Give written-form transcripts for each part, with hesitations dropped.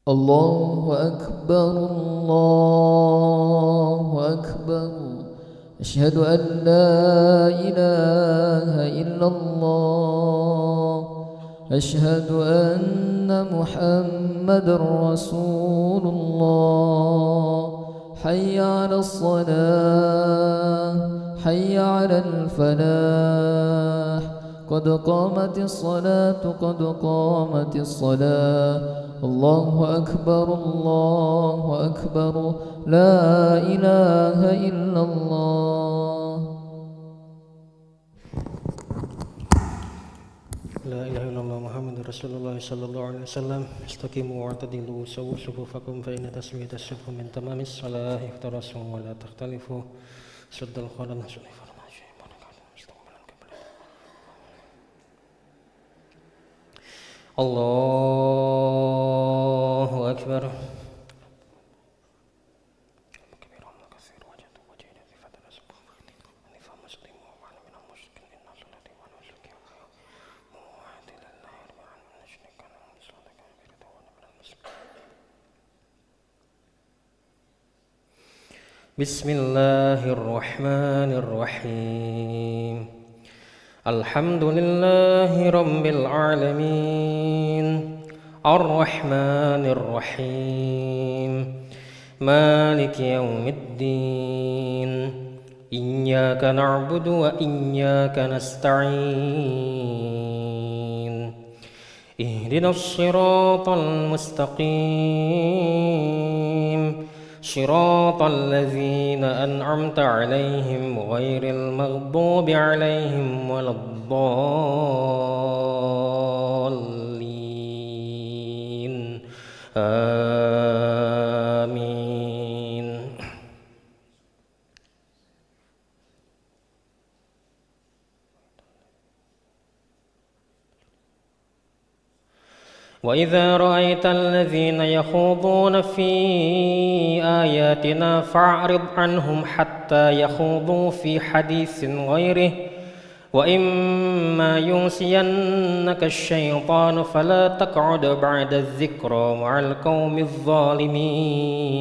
الله أكبر الله أكبر. أشهد أن لا إله إلا الله. أشهد أن محمد رسول الله. حي على الصلاة حي على الفلاح. قد قامت الصلاة قد قامت الصلاة. الله أكبر الله أكبر. لا إله إلا الله. لا إله إلا الله محمد رسول الله صلى الله عليه وسلم. استقيموا واعتدلوا سووا صفوفكم فإن تسوية الصفوف من تمام الصلاة. افترسوا ولا تختلفوا. سد الخلل. الله أكبر. بسم الله الرحمن الرحيم. الحمد لله رب العالمين الرحمن الرحيم مالك يوم الدين إياك نعبد وإياك نستعين اهدنا الصراط المستقيم صراط الذين أنعمت عليهم غير المغضوب عليهم ولا الضالين آمين. وإذا رأيت الذين يخوضون في آياتنا فأعرض عنهم حتى يخوضوا في حديث غيره وإما ينسينك الشيطان فلا تقعد بعد الذكرى مع القوم الظالمين.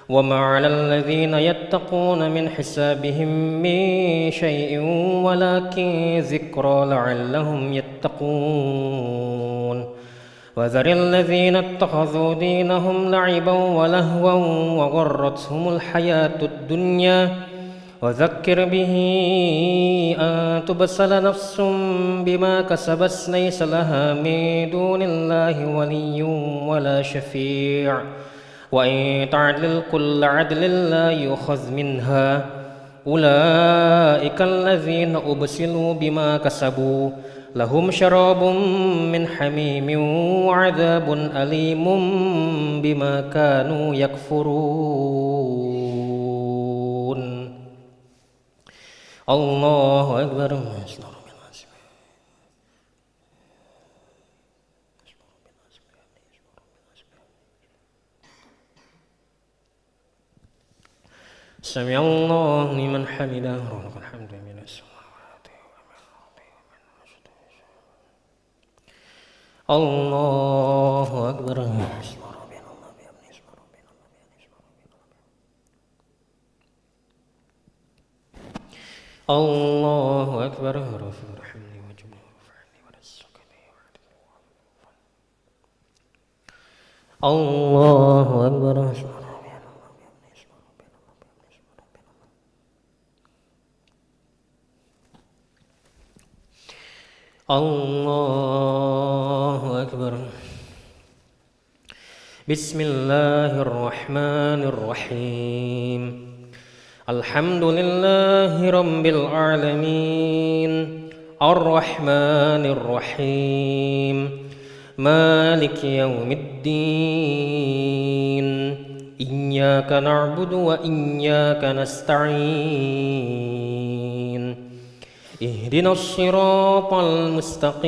وما على الذين يتقون من حسابهم من شيء ولكن ذكرى لعلهم يتقون. وذر الذين اتخذوا دينهم لعبا ولهوا وغرتهم الحياة الدنيا وذكر به أن تبسل نفس بما كسبت ليس لها من دون الله ولي ولا شفيع وإن تعدل كل عدل لا يؤخذ منها. أولئك الذين أبسلوا بما كسبوا لهم شراب من حميم وعذاب أليم بما كانوا يكفرون. الله أكبر. سمع الله لمن حمده. الحمد لله. الله أكبر. الله أكبر. الله أكبر. الله أكبر. بسم الله الرحمن الرحيم. الحمد لله رب العالمين الرحمن الرحيم مالك يوم الدين إياك نعبد وإياك نستعين اهدنا الصراط المستقيم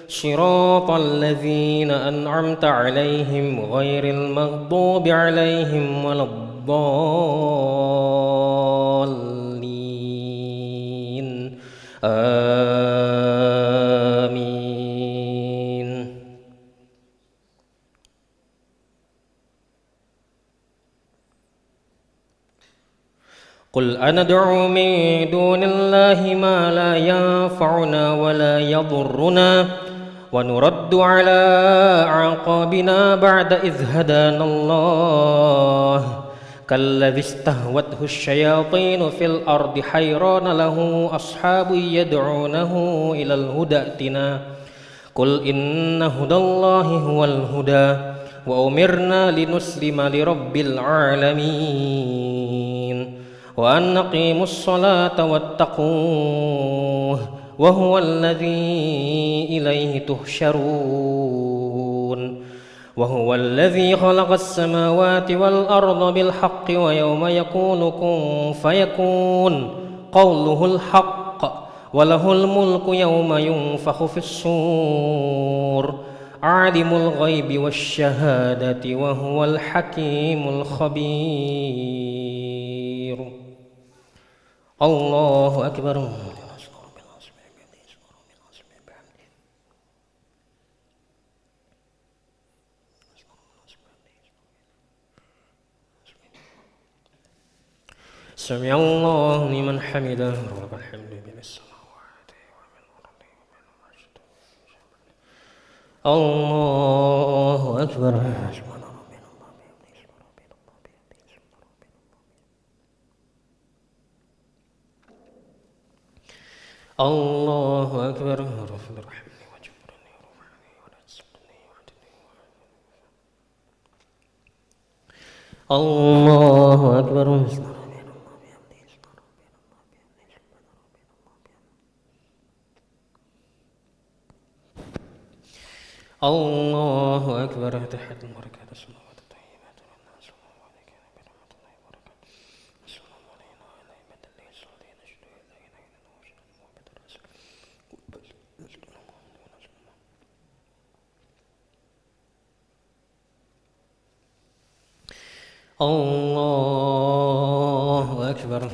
صراط الذين أنعمت عليهم غير المغضوب عليهم ولا الضالين. آمين. قل أندعو من دون الله ما لا ينفعنا ولا يضرنا ونرد على أعقابنا بعد إذ هدانا الله كالذي استهوته الشياطين في الأرض حيران له أصحاب يدعونه إلى الهدى ائتنا قل إن هدى الله هو الهدى وأمرنا لنسلم لرب العالمين وأن نقيموا الصلاة واتقوه وهو الذي إليه تحشرون وهو الذي خلق السماوات والأرض بالحق ويوم يقول كن فيكون قوله الحق وله الملك يوم ينفخ في الصور عالم الغيب والشهادة وهو الحكيم الخبير الله أكبر سمع الله لمن حمده رب الحمد من السماوات ومن الأرض الله أكبر الله أكبر رب ارحمني واجبرني وارفعني ولا تسقطني واهدني الله أكبر الله أكبر تحية البركات الصلوات الطيبات والسلام عليك يا نبي رحمة الله وبركاته السلام علينا وعلى عباد الله الصالحين أشهد أن لا إله إلا الله وأشهد أن محمدا رسول الله الله أكبر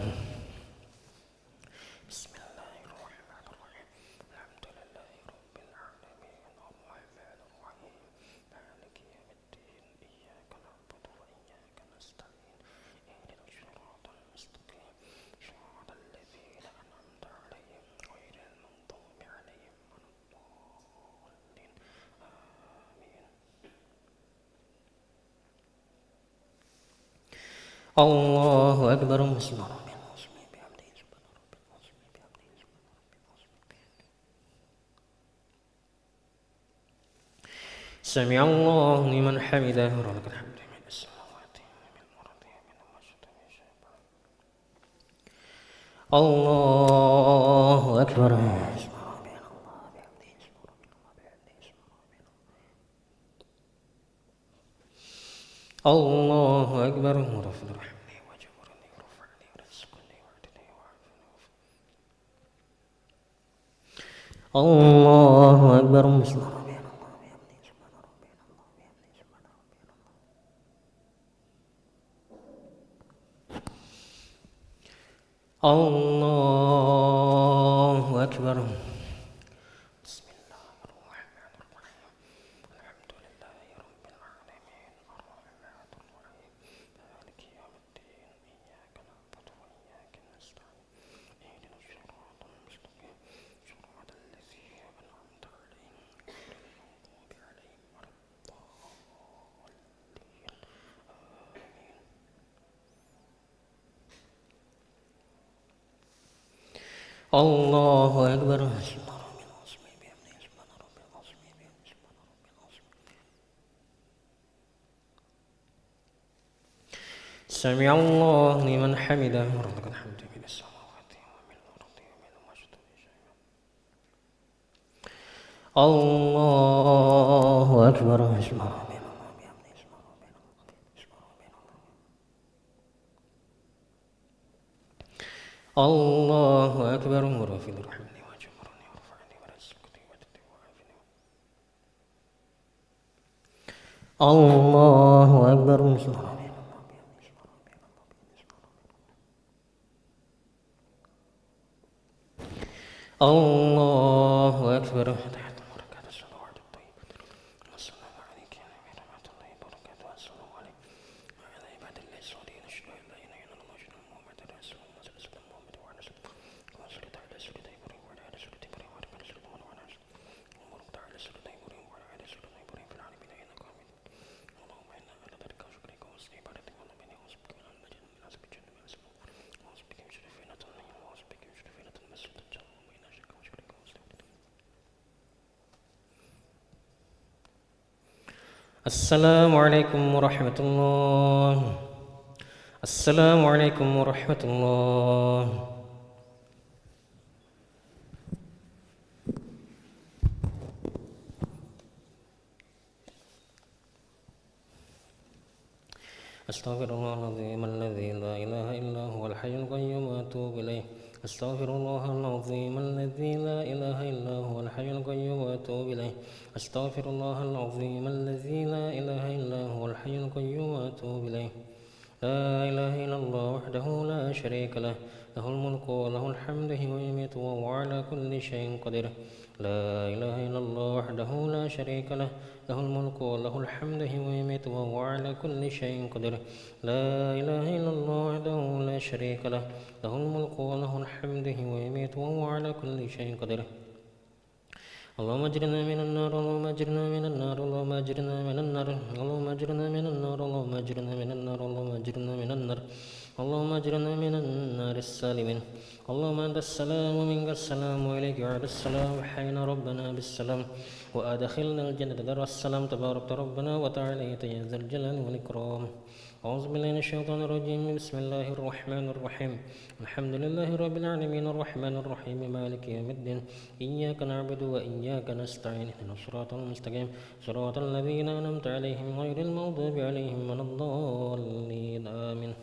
الله أكبر بسم الله سمع الله لمن حمده ولك الحمد من السماوات ومن الأرض ومن المشرق الله أكبر الله أكبر رب ارحمني واجبرني وارفعني ورزقني واهدني وعافني الله أكبر بسم الله الله أكبر بسم الله الرحمن الرحيم الحمد لله رب العالمين الرحمن الرحيم مالك يوم الدين إياك نعبد وإياك نستعين اهدنا الصراط المستقيم صراط الذين أنعمت عليهم غير المغضوب عليهم ولا الضالين آمين الله أكبر سمع الله لمن حمده ولك الحمد من السماوات ومن الأرض ومن المشرق الله أكبر الله أكبر ورفيع ارحمني واجبرني وارفعني ورزقني واهدني وعافني الله أكبر الله أكبر تحت بركات الصلوات الطيبة السلام عليك يا نبي رحمة الله وبركاته السلام عليكم وعلى عباد الله الصالحين أشهد أن لا إله إلا الله وأشهد أن محمدا رسول الله السلام عليكم ورحمة الله. السلام عليكم ورحمة الله. أستغفر الله العظيم الذي لا إله إلا هو الحي القيوم وأتوب إليه. أستغفر الله العظيم الذي لا إله إلا هو الحي القيوم وأتوب إليه. أستغفر الله العظيم الذي لا إله إلا هو الحي القيوم وأتوب إليه. لا إله إلا الله وحده لا شريك له، له الملك وله الحمد وهو يميت وهو على كل شيء قدير. لا إله إلا الله وحده لا شريك له، له الملك وله الحمد وهو يميت وهو على كل شيء قدير. لا إله إلا الله وحده لا شريك له، له الملك وله الحمد وهو يميت وهو على كل شيء قدير. اللهم اجرنا من النار، اللهم اجرنا من النار، اللهم اجرنا من النار، اللهم اجرنا من النار، اللهم اجرنا من النار، اللهم اجرنا من النار، اللهم اجرنا من النار السالمين. اللهم انت السلام ومنك السلام واليك يعود السلام، حين ربنا بالسلام وادخلنا الجنة دار السلام. تبارك ربنا وتعالى يا ذا الجلال والاكرام. أعوذ بالله من الشيطان الرجيم. بسم الله الرحمن الرحيم. الحمد لله رب العالمين الرحمن الرحيم مالك يوم الدين. إياك نعبد وإياك نستعين. اهدنا الصراط المستقيم صراط الذين أنعمت عليهم غير المغضوب عليهم ولا الضالين آمين.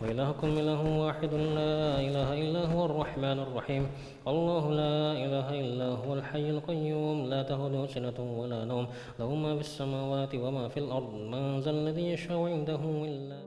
وإلهكم إله واحد لا إله إلا هو الرحمن الرحيم. الله لا إله إلا هو الحي القيوم لا تأخذه سنة ولا نوم، له ما في السماوات وما في الأرض. من ذا الذي يشفع عنده إلا